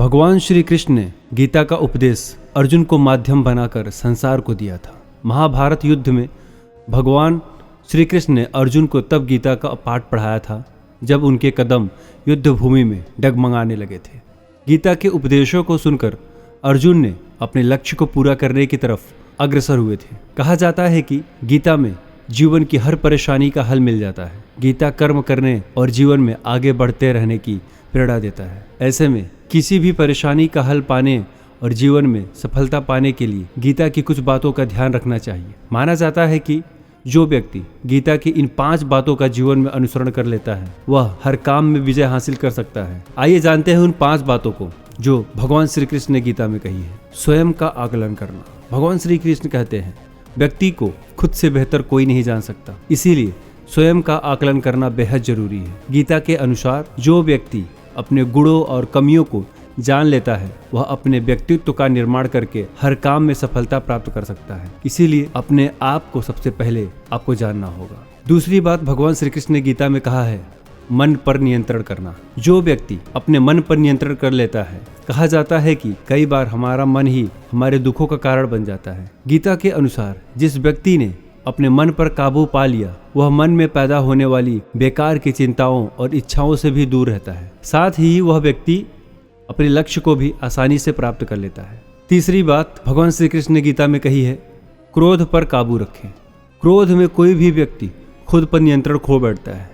भगवान श्री कृष्ण ने गीता का उपदेश अर्जुन को माध्यम बनाकर संसार को दिया था। महाभारत युद्ध में भगवान श्री कृष्ण ने अर्जुन को तब गीता का पाठ पढ़ाया था जब उनके कदम युद्ध भूमि में डगमगाने लगे थे। गीता के उपदेशों को सुनकर अर्जुन ने अपने लक्ष्य को पूरा करने की तरफ अग्रसर हुए थे। कहा जाता है कि गीता में जीवन की हर परेशानी का हल मिल जाता है। गीता कर्म करने और जीवन में आगे बढ़ते रहने की प्रेरणा देता है। ऐसे में किसी भी परेशानी का हल पाने और जीवन में सफलता पाने के लिए गीता की कुछ बातों का ध्यान रखना चाहिए। माना जाता है कि जो व्यक्ति गीता की इन 5 बातों का जीवन में अनुसरण कर लेता है वह हर काम में विजय हासिल कर सकता है। आइए जानते हैं उन 5 बातों को जो भगवान श्री कृष्ण ने गीता में कही है। स्वयं का आकलन करना। भगवान श्री कृष्ण कहते हैं व्यक्ति को खुद से बेहतर कोई नहीं जान सकता, इसीलिए स्वयं का आकलन करना बेहद जरूरी है। गीता के अनुसार जो व्यक्ति अपने गुणों और कमियों को जान लेता है वह अपने व्यक्तित्व का निर्माण करके हर काम में सफलता प्राप्त कर सकता है। इसीलिए अपने आप को सबसे पहले आपको जानना होगा। दूसरी बात भगवान श्री कृष्ण ने गीता में कहा है मन पर नियंत्रण करना। जो व्यक्ति अपने मन पर नियंत्रण कर लेता है, कहा जाता है कि कई बार हमारा मन ही हमारे दुखों का कारण बन जाता है। गीता के अनुसार जिस व्यक्ति ने अपने मन पर काबू पा लिया वह मन में पैदा होने वाली बेकार की चिंताओं और इच्छाओं से भी दूर रहता है। साथ ही वह व्यक्ति अपने लक्ष्य को भी आसानी से प्राप्त कर लेता है। तीसरी बात भगवान श्री कृष्ण ने गीता में कही है क्रोध पर काबू रखें। क्रोध में कोई भी व्यक्ति खुद पर नियंत्रण खो बैठता है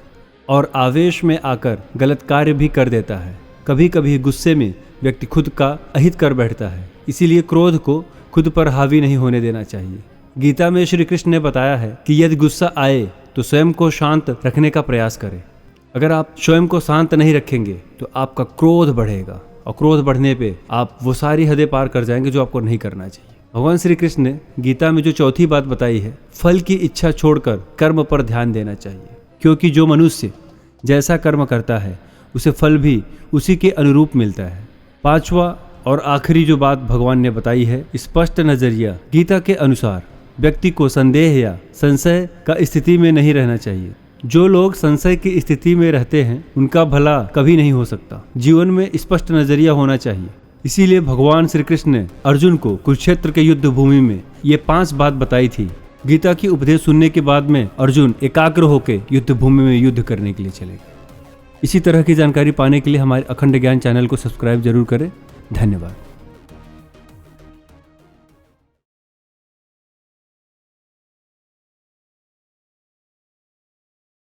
और आवेश में आकर गलत कार्य भी कर देता है। कभी कभी गुस्से में व्यक्ति खुद का अहित कर बैठता है। इसीलिए क्रोध को खुद पर हावी नहीं होने देना चाहिए। गीता में श्री कृष्ण ने बताया है कि यदि गुस्सा आए तो स्वयं को शांत रखने का प्रयास करें। अगर आप स्वयं को शांत नहीं रखेंगे तो आपका क्रोध बढ़ेगा और क्रोध बढ़ने पे आप वो सारी हदें पार कर जाएंगे जो आपको नहीं करना चाहिए। भगवान श्री कृष्ण ने गीता में जो चौथी बात बताई है फल की इच्छा छोड़कर कर्म पर ध्यान देना चाहिए, क्योंकि जो मनुष्य जैसा कर्म करता है उसे फल भी उसी के अनुरूप मिलता है। 5वां और आखिरी जो बात भगवान ने बताई है स्पष्ट नजरिया। गीता के अनुसार व्यक्ति को संदेह या संशय का स्थिति में नहीं रहना चाहिए। जो लोग संशय की स्थिति में रहते हैं उनका भला कभी नहीं हो सकता। जीवन में स्पष्ट नजरिया होना चाहिए। इसीलिए भगवान श्री कृष्ण ने अर्जुन को कुरुक्षेत्र के युद्ध भूमि में ये 5 बात बताई थी। गीता की उपदेश सुनने के बाद में अर्जुन एकाग्र होकर युद्ध भूमि में युद्ध करने के लिए चले गए। इसी तरह की जानकारी पाने के लिए हमारे अखंड ज्ञान चैनल को सब्सक्राइब जरूर करें। धन्यवाद।